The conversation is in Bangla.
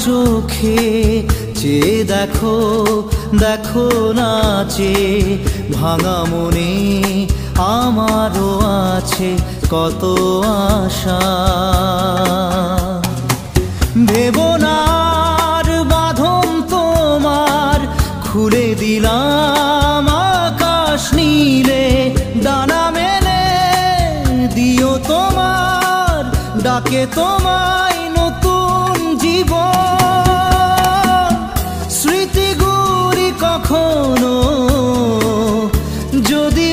চোখে চেয়ে দেখো, দেখো নাচে ভাঙা মনে আমারও আছে কত আশা। ভেবো না আর বাঁধন তোমার, খুলে দিলাম আকাশ নীলে, ডানা মেলে দিও তোমার ডাকে তোমায় নতুন জীবন। স্মৃতিগুলি কখনো যদি